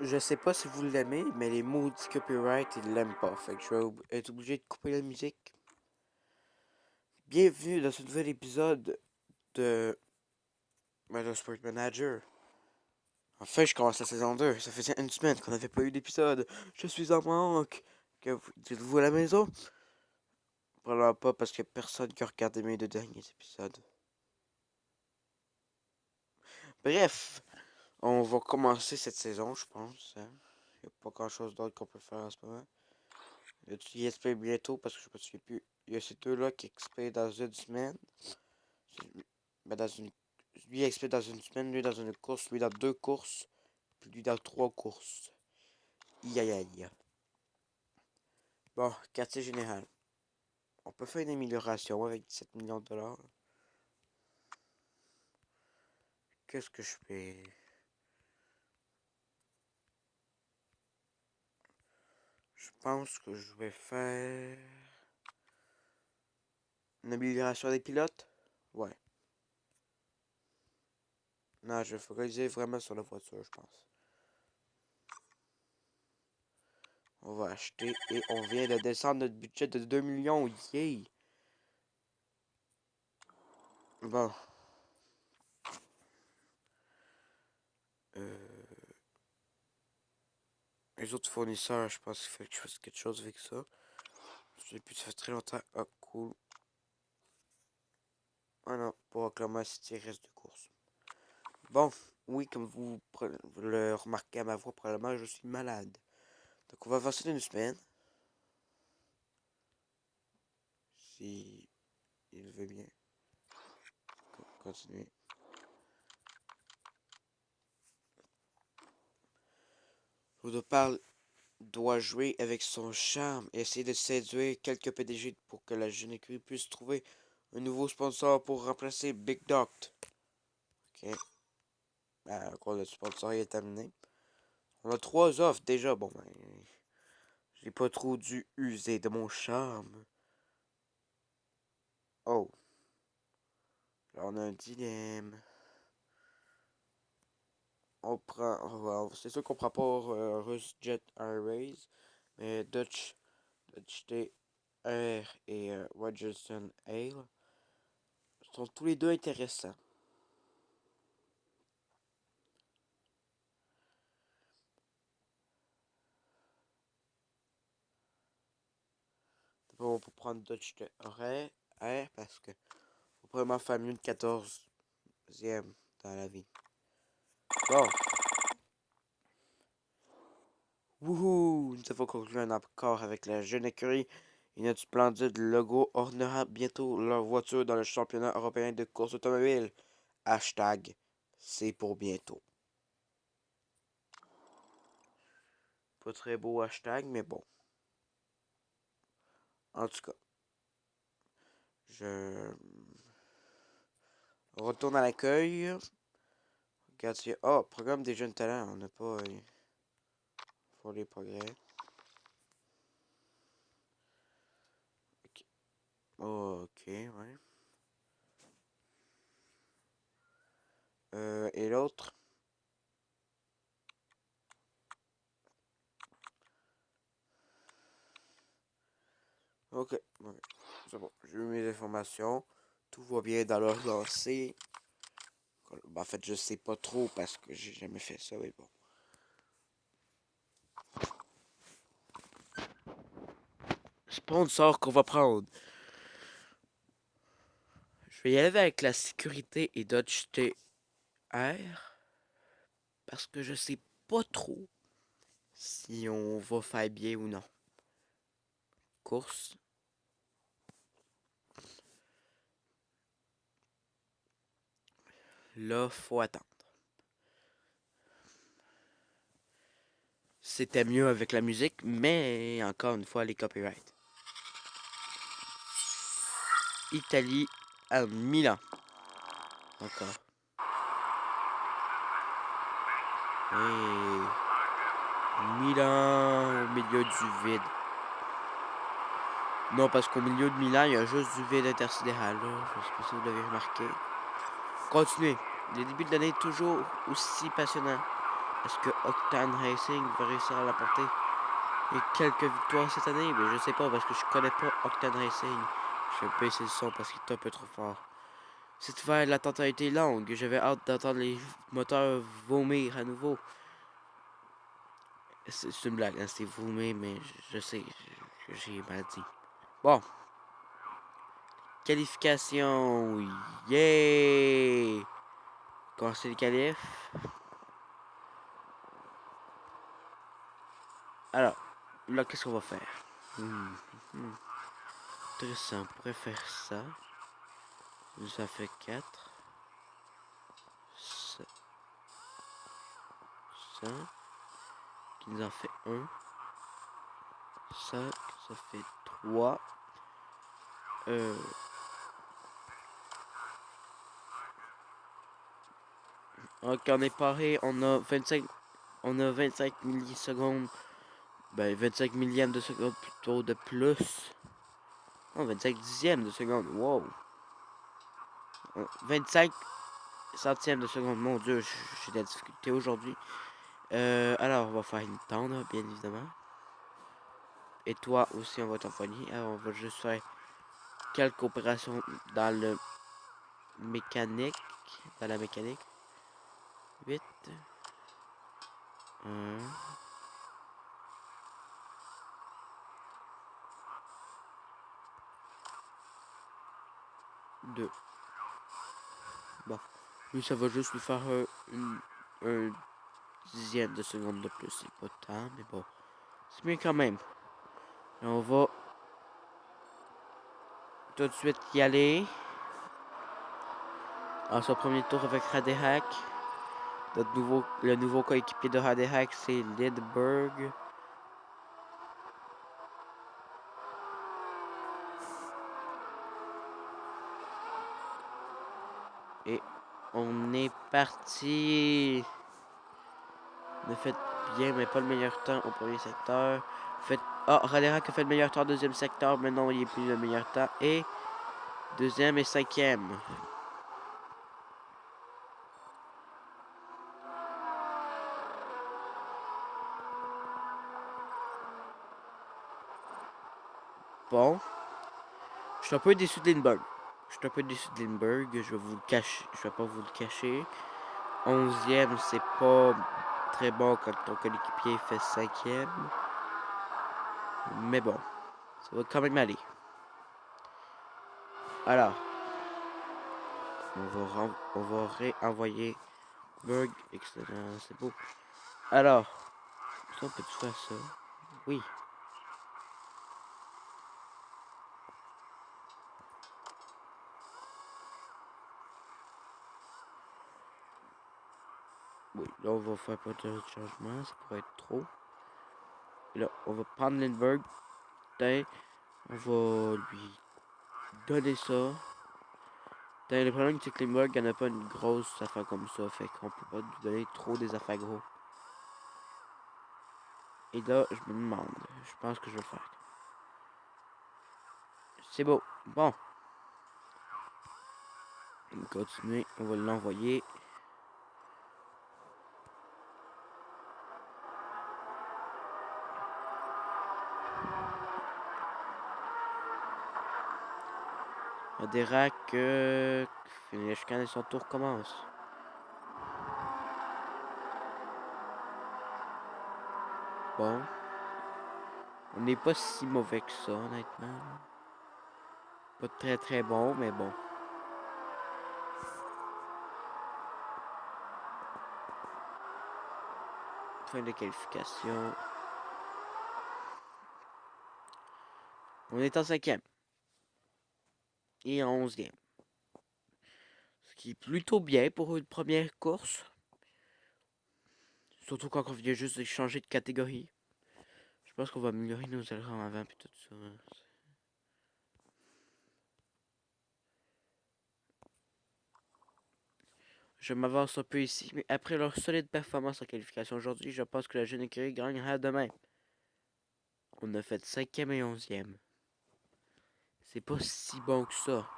Je sais pas si vous l'aimez, mais les maudits copyright, ils l'aiment pas. Fait que je vais être obligé de couper la musique. Bienvenue dans ce nouvel épisode de Sport Manager. Enfin, je commence la saison 2. Ça faisait une semaine qu'on n'avait pas eu d'épisode. Je suis en manque. Dites-vous à la maison? Probablement pas parce qu'il y a personne qui a regardé mes deux derniers épisodes. Bref, on va commencer cette saison, je pense. Il n'y a pas grand chose d'autre qu'on peut faire en ce moment. Il expire bientôt parce que je me souviens plus. Il y a ces deux-là qui expirent dans une semaine. Ben dans une... Lui expire dans une semaine, lui dans une course, lui dans deux courses, puis lui dans trois courses. Aïe aïe. Bon, quartier général. On peut faire une amélioration avec 17 millions de dollars. Qu'est-ce que je fais? Je pense que je vais faire une amélioration des pilotes. Ouais. Non, je vais focaliser vraiment sur la voiture, je pense. On va acheter et on vient de descendre notre budget de 2 millions. Yay! Bon. Les autres fournisseurs, je pense qu'il faut que je fasse quelque chose avec ça. Je l'ai plus, ça fait très longtemps. Ah, cool. Ah non, pour Oklahoma City, reste de course. Bon, oui, comme vous le remarquez à ma voix, probablement, je suis malade. Donc, on va avancer d'une semaine. Si il veut bien. Continuer. Parle doit jouer avec son charme et essayer de séduire quelques PDG pour que la jeune écurie puisse trouver un nouveau sponsor pour remplacer Big Dot. Ok. Encore le sponsor est terminé. On a trois offres déjà. Bon, ben, j'ai pas trop dû user de mon charme. Oh. Là, on a un dilemme. On prend. C'est sûr qu'on prend pas Rusjet Airways, mais Dutch TR et Rogerson Ale sont tous les deux intéressants. On peut prendre Dutch TR parce que faut vraiment faire mieux de 14e dans la vie. Bon. Wouhou! Nous avons conclu un accord avec la jeune écurie et notre splendide logo ornera bientôt leur voiture dans le championnat européen de course automobile. Hashtag, c'est pour bientôt. Pas très beau hashtag, mais bon. En tout cas, je retourne à l'accueil. Regarde, oh, programme des jeunes talents. On n'a pas. Pour les progrès. Ok, ok, ouais. Et l'autre? Ok, ouais. C'est bon. J'ai eu mes informations. Tout va bien dans leur lancée. En fait, je sais pas trop parce que j'ai jamais fait ça, mais bon. Sponsor qu'on va prendre. Je vais y aller avec la sécurité et Dodge TR. Parce que je sais pas trop si on va faire bien ou non. Course. Là, faut attendre. C'était mieux avec la musique, mais encore une fois, les copyrights. Italie à Milan. Encore. Et Milan au milieu du vide. Non, parce qu'au milieu de Milan, il y a juste du vide intersidéral. Là. Je sais pas si vous l'avez remarqué. Continuez. Les débuts de l'année toujours aussi passionnants. Est-ce que Octane Racing va réussir à l'apporter quelques victoires cette année? Mais je sais pas parce que je connais pas Octane Racing. Je vais baisser le son parce qu'il est un peu trop fort. Cet hiver, l'attente a été longue. J'avais hâte d'entendre les moteurs vomir à nouveau. C'est une blague, hein, c'est vomir, mais je sais que j'ai mal dit. Bon. Qualification. Yeah! Commencer les qualifs. Alors, là, qu'est-ce qu'on va faire? Intéressant, on pourrait faire ça. Ça fait 4. Ça. Ça. Qui nous en fait 1. Ça. Ça fait 3. Ok, on est paré. On a 25 millisecondes. Ben, 25 millièmes de seconde plutôt de plus. Non, 25 dixièmes de seconde. Wow. 25 centièmes de seconde. Mon Dieu, j'ai de la difficulté aujourd'hui. Alors, on va faire une tendre, bien évidemment. Et toi aussi, on va t'envoyer. Alors, on va juste faire quelques opérations dans le mécanique. Dans la mécanique. 8. 1. 2. Bon. Lui, ça va juste lui faire un dixième de seconde de plus. C'est pas tant, mais bon. C'est mieux quand même. Et on va tout de suite y aller. En son premier tour avec Radehak. Le nouveau coéquipier de Radehak, c'est Lidberg. Et on est parti. On a fait bien, mais pas le meilleur temps au premier secteur. Radehak a fait le meilleur temps au deuxième secteur, mais non, il n'est plus le meilleur temps. Et deuxième et cinquième. Bon. Je suis un peu déçu de Lindbergh. Je vais vous le cacher. Je vais pas vous le cacher. 11e, c'est pas très bon quand ton coéquipier fait 5e. Mais bon, ça va quand même aller. Alors, on va réenvoyer Berg. Excellent, c'est beau. Alors, ça, on peut-tu faire ça? Oui. Oui, là, on va faire pas de changement. Ça pourrait être trop. Et là, on va prendre Lindbergh. On va lui donner ça. Le problème, c'est que Lindbergh, il n'y en a pas une grosse affaire comme ça. Fait qu'on peut pas lui donner trop des affaires gros. Et là, je me demande. Je pense que je vais le faire. C'est beau. Bon. On va continuer. On va l'envoyer. Adérac, finit la chicane et son tour commence. Bon. On n'est pas si mauvais que ça, honnêtement. Pas très très bon, mais bon. Fin de qualification. On est en 5e. Et en 11e. Ce qui est plutôt bien pour une première course. Surtout quand on vient juste de changer de catégorie. Je pense qu'on va améliorer nos ailerons avant puis tout ça. Je m'avance un peu ici, mais après leur solide performance en qualification aujourd'hui, je pense que la jeune écurie gagnera demain. On a fait 5e et 11e. C'est pas si bon que ça.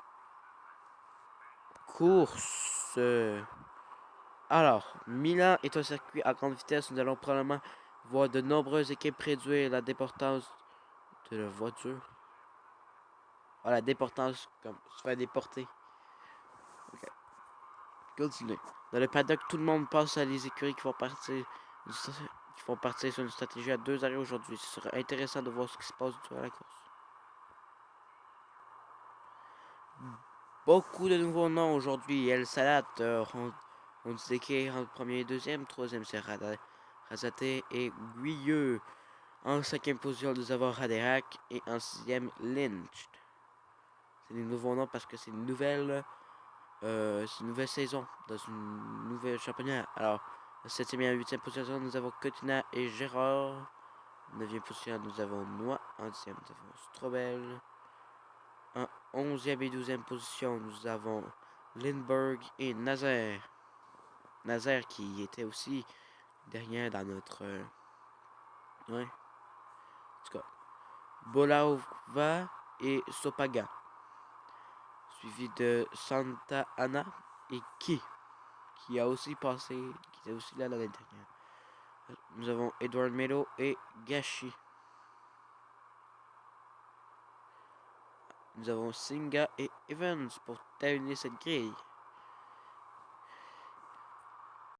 Course. Alors, Milan est un circuit à grande vitesse. Nous allons probablement voir de nombreuses équipes réduire la déportance de la voiture. Ah, la déportance, comme se faire déporter. Ok, continue. Dans le paddock, tout le monde passe à les écuries qui font partir sur une stratégie à 2 arrêts aujourd'hui. Ce sera intéressant de voir ce qui se passe durant la course. Beaucoup de nouveaux noms aujourd'hui. El Salat, on disait qu'il en premier et deuxième. Troisième, c'est Razate et Guilleux. En cinquième position, nous avons Raderac. Et en sixième, Lynch. C'est des nouveaux noms parce que c'est une nouvelle saison dans une nouvelle championnat. Alors, en septième et en huitième position, nous avons Cotina et Gérard. En neuvième position, nous avons Noix. En dixième, nous avons Strobel. En onzième et douzième position, nous avons Lindbergh et Nazaire. Nazaire qui était aussi derrière dans notre... ouais, en tout cas. Bolaova et Sopaga. Suivi de Santa Ana et qui a aussi passé, qui était aussi là l'année dernière. Nous avons Edward Meadow et Gashi. Nous avons Singa et Evans pour terminer cette grille.